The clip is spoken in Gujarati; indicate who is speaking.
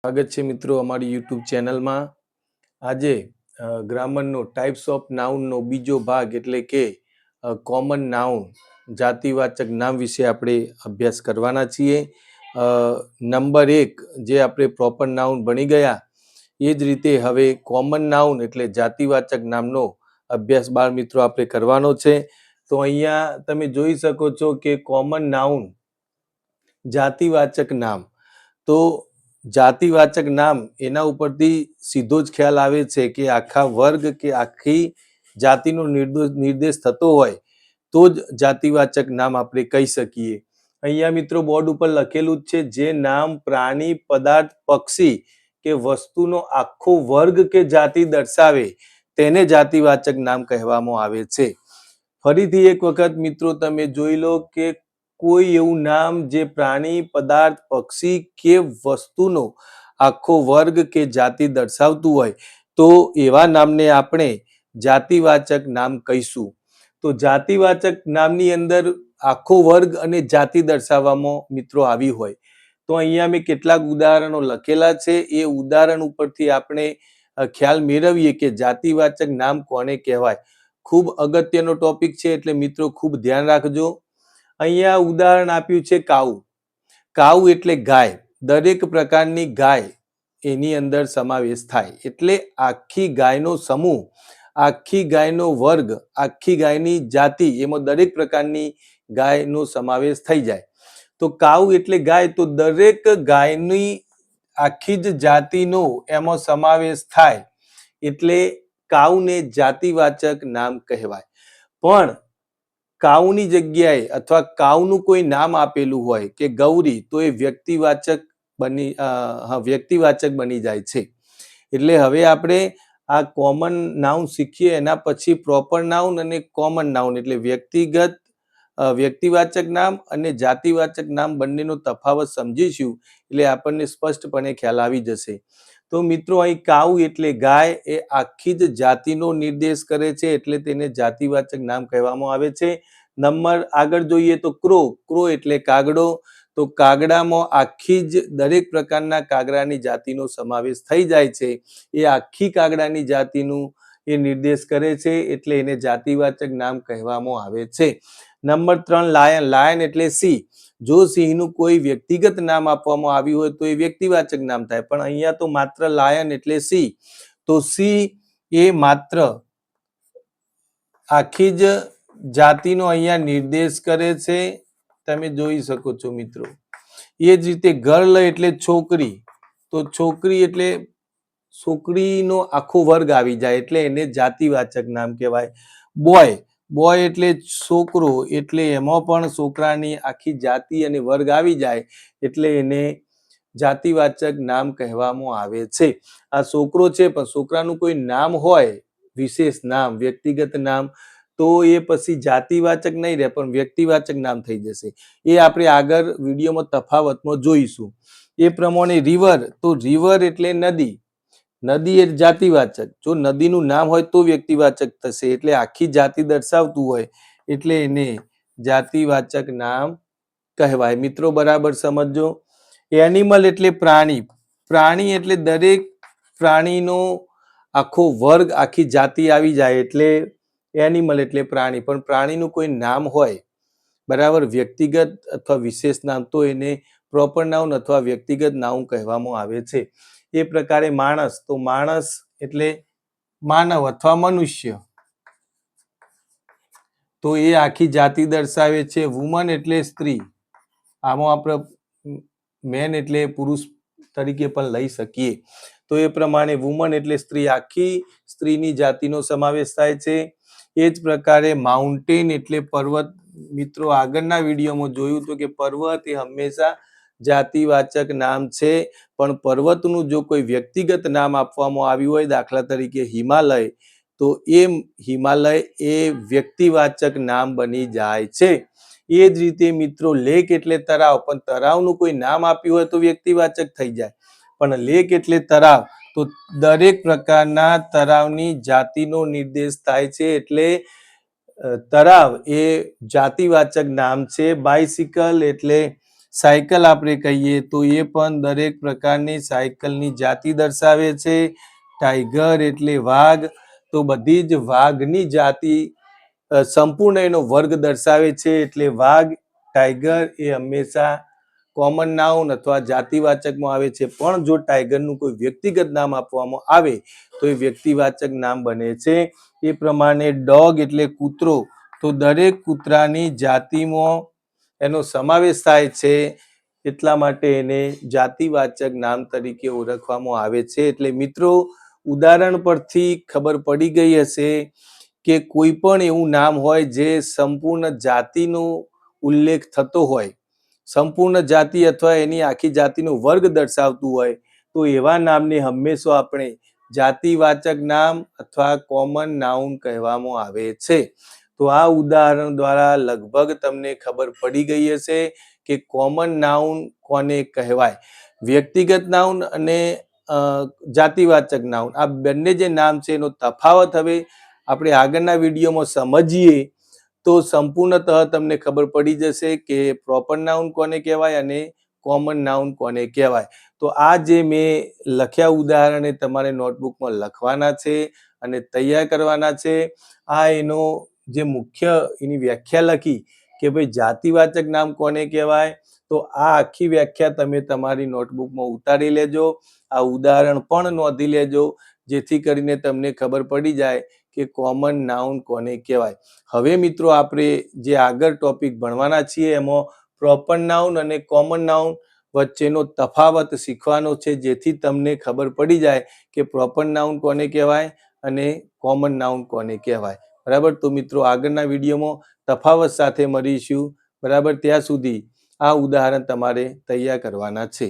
Speaker 1: સ્વાગત છે મિત્રો અમારી યુટ્યુબ ચેનલમાં। આજે ગ્રામરનો ટાઈપ્સ ઓફ નાઉનનો બીજો ભાગ એટલે કે કોમન નાઉન જાતિવાચક નામ વિશે આપણે અભ્યાસ કરવાના છીએ। નંબર 1 જે આપણે પ્રોપર નાઉન ભણી ગયા એ જ રીતે હવે કોમન નાઉન એટલે જાતિવાચક નામનો અભ્યાસ બાળ મિત્રો આપણે કરવાનો છે। તો અહીંયા તમે જોઈ શકો છો કે કોમન નાઉન જાતિવાચક નામ, તો જાતિવાચક નામ એના ઉપરથી સીધો જ ખ્યાલ આવે છે કે આખા વર્ગ કે આખી જાતિનો નિર્દેશ થતો હોય તો જ જાતિવાચક નામ આપણે કહી શકીએ। અહીંયા મિત્રો બોર્ડ ઉપર લખેલું જ છે, જે નામ પ્રાણી, પદાર્થ, પક્ષી કે વસ્તુનો આખો વર્ગ કે જાતિ દર્શાવે તેને જાતિવાચક નામ કહેવામાં આવે છે। ફરીથી એક વખત મિત્રો તમે જોઈ લો કે કોઈ એવું નામ જે પ્રાણી, પદાર્થ, પક્ષી કે વસ્તુનો આખો વર્ગ કે જાતિ દર્શાવતું હોય તો એવા નામને આપણે જાતિવાચક નામ કહીશું। તો જાતિવાચક નામની અંદર આખો વર્ગ અને જાતિ દર્શાવવામાં મિત્રો આવી હોય તો અહીંયા મેં કેટલાક ઉદાહરણો લખેલા છે, એ ઉદાહરણ ઉપરથી આપણે ખ્યાલ મેળવીએ કે જાતિવાચક નામ કોને કહેવાય। ખૂબ અગત્યનો ટોપિક છે એટલે મિત્રો ખૂબ ધ્યાન રાખજો। અહીંયા ઉદાહરણ આપ્યું છે કાઉ। કાઉ એટલે ગાય, દરેક પ્રકારની ગાય એની અંદર સમાવેશ થાય એટલે આખી ગાયનો સમૂહ, આખી ગાયનો વર્ગ, આખી ગાયની જાતિ, એમાં દરેક પ્રકારની ગાયનો સમાવેશ થઈ જાય। તો કાઉ એટલે ગાય, તો દરેક ગાયની આખી જ જાતિનો એમાં સમાવેશ થાય એટલે કાઉને જાતિવાચક નામ કહેવાય। પણ કાઉની જગ્યાએ અથવા કાઉનું કોઈ નામ આપેલું હોય કે ગૌરી તો એ વ્યક્તિવાચક બની જાય છે। એટલે હવે આપણે આ કોમન નાઉન શીખીએ એના પછી પ્રોપર નાઉન અને કોમન નાઉન એટલે વ્યક્તિવાચક નામ અને જાતિવાચક નામ બંનેનો તફાવત સમજીશું એટલે આપણને સ્પષ્ટપણે ખ્યાલ આવી જશે। તો મિત્રો અહીં કાઉ એટલે ગાય, એ આખી જ જાતિનો નિર્દેશ કરે છે એટલે તેને જાતિવાચક નામ કહેવામાં આવે છે। નંબર આગળ જોઈએ તો ક્રો। ક્રો એટલે કાગડો, તો કાગડામાં આખી જ દરેક પ્રકારના કાગડાની જાતિનો સમાવેશ થઈ જાય છે, એ આખી કાગડાની જાતિનું એ નિર્દેશ કરે છે એટલે એને જાતિવાચક નામ કહેવામાં આવે છે। Number 3 lion. લાયન એટલે સિંહ। જો સિંહનું કોઈ વ્યક્તિગત નામ આપવામાં આવ્યું હોય તો એ વ્યક્તિવાચક નામ થાય, પણ અહીંયા તો માત્ર લાયન એટલે સિંહ, તો સિંહ એ માત્ર આખી જ જાતિનો અહીંયા નિર્દેશ કરે છે, તમે જોઈ શકો છો મિત્રો। એ જ રીતે ગર્લ એટલે છોકરી, તો છોકરી એટલે છોકરીનો આખો વર્ગ આવી જાય એટલે એને જાતિવાચક નામ કહેવાય। બોય। બોય એટલે છોકરો, એટલે એમાં પણ છોકરાની આખી જાતિ અને વર્ગ આવી જાય એટલે એને જાતિવાચક નામ કહેવામાં આવે છે। આ છોકરો છે પણ છોકરાનું કોઈ નામ હોય, વિશેષ નામ, વ્યક્તિગત નામ, તો એ પછી જાતિવાચક નહીં રહે પણ વ્યક્તિવાચક નામ થઈ જશે। એ આપણે આગળ વિડીયોમાં તફાવતમાં જોઈશું। એ પ્રમાણે રિવર, તો રિવર એટલે નદી। નદી એ જાતિવાચક, જો નદીનું નામ હોય તો વ્યક્તિવાચક થશે એટલે આખી જાતિ દર્શાવતું હોય એટલે એને જાતિવાચક નામ કહેવાય। મિત્રો બરાબર સમજો। એનિમલ એટલે પ્રાણી। પ્રાણી એટલે દરેક પ્રાણીનો આખો વર્ગ, આખી જાતિ આવી જાય એટલે એનિમલ એટલે પ્રાણી, પણ પ્રાણીનું કોઈ નામ હોય બરાબર, વ્યક્તિગત અથવા વિશેષ નામ, તો એને પ્રોપર નાઉન અથવા વ્યક્તિગત નાઉન કહેવામાં આવે છે। એ પ્રકારે માણસ, તો માણસ એટલે માનવ અથવા મનુષ્ય, તો એ આખી જાતિ દર્શાવે છે। વુમન એટલે સ્ત્રી, આમાં આપણે મેન એટલે પુરુષ તરીકે પણ લઈ શકીએ, તો એ પ્રમાણે વુમન એટલે સ્ત્રી, આખી સ્ત્રીની જાતિનો સમાવેશ થાય છે। એ જ પ્રકારે માઉન્ટેન એટલે પર્વત। મિત્રો આગળના વિડીયોમાં જોયું હતું કે પર્વત એ હંમેશા જાતિવાચક નામ છે, પણ પર્વતનું જો કોઈ વ્યક્તિગત નામ આપવામાં આવ્યું હોય, દાખલા તરીકે હિમાલય, તો એ હિમાલય એ વ્યક્તિવાચક નામ બની જાય છે। એ જ રીતે મિત્રો લેક એટલે તળાવ, પણ તળાવનું કોઈ નામ આપ્યું હોય તો વ્યક્તિવાચક થઈ જાય, પણ લેક એટલે તળાવ, તો દરેક પ્રકારના તળાવની જાતિનો નિર્દેશ થાય છે એટલે તળાવ એ જાતિવાચક નામ છે। બાઇસિકલ એટલે સાયકલ આપણે કહીએ તો એ પણ દરેક પ્રકારની સાયકલની જાતિ દર્શાવે છે. ટાઈગર એટલે વાઘ, તો બધી જ વાઘની જાતિ સંપૂર્ણ એનો વર્ગ દર્શાવે છે. એટલે વાઘ, ટાઈગર એ હંમેશા કોમન નાઉન અથવા જાતિવાચકમાં આવે છે. પણ જો ટાઈગરનું કોઈ વ્યક્તિગત નામ આપવામાં આવે તો એ વ્યક્તિવાચક નામ બને છે. એ પ્રમાણે ડોગ એટલે કૂતરો, તો દરેક કૂતરાની જાતિમાં એનો સમાવેશ થાય છે. એટલા માટે એને જાતિવાચક નામ તરીકે ઓળખવામાં આવે છે. એટલે મિત્રો, ઉદાહરણ પરથી ખબર પડી ગઈ હશે કે કોઈ પણ એવું નામ હોય જે સંપૂર્ણ જાતિનો ઉલ્લેખ થતો હોય, સંપૂર્ણ જાતિ અથવા એની આખી જાતિનો વર્ગ દર્શાવતું હોય, તો એવા નામને હંમેશા આપણે જાતિવાચક નામ અથવા કોમન નાઉન કહેવામાં આવે છે. તો આ ઉદાહરણ દ્વારા લગભગ તમને ખબર પડી ગઈ હશે કે કોમન નાઉન કોને કહેવાય. વ્યક્તિગત નાઉન અને જાતિવાચક નાઉન, આ બંને જે નામ છે એનો તફાવત હવે આપણે આગળના વિડીયોમાં સમજીએ તો સંપૂર્ણતઃ તમને ખબર પડી જશે કે પ્રોપર નાઉન કોને કહેવાય અને કોમન નાઉન કોને કહેવાય. તો આ જે મેં લખ્યા ઉદાહરણે તમારે નોટબુકમાં લખવાના છે અને તૈયાર કરવાના છે. આ એનો જે મુખ્ય એની વ્યાખ્યા લખી કે ભાઈ જાતિવાચક નામ કોને કહેવાય, તો આ આખી વ્યાખ્યા તમે તમારી નોટબુકમાં ઉતારી લેજો. આ ઉદાહરણ પણ નોંધી લેજો, જેથી કરીને તમને ખબર પડી જાય કે કોમન નાઉન કોને કહેવાય. હવે મિત્રો, આપણે જે આગળ ટોપિક ભણવાના છીએ એમાં પ્રોપર નાઉન અને કોમન નાઉન વચ્ચેનો તફાવત શીખવાનો છે, જેથી તમને ખબર પડી જાય કે પ્રોપર નાઉન કોને કહેવાય અને કોમન નાઉન કોને કહેવાય. બરાબર. તો મિત્રો, આગળના વિડીયોમાં તફાવત સાથે મળીશું. બરાબર. ત્યાં સુધી આ ઉદાહરણ તમારે તૈયાર કરવાના છે.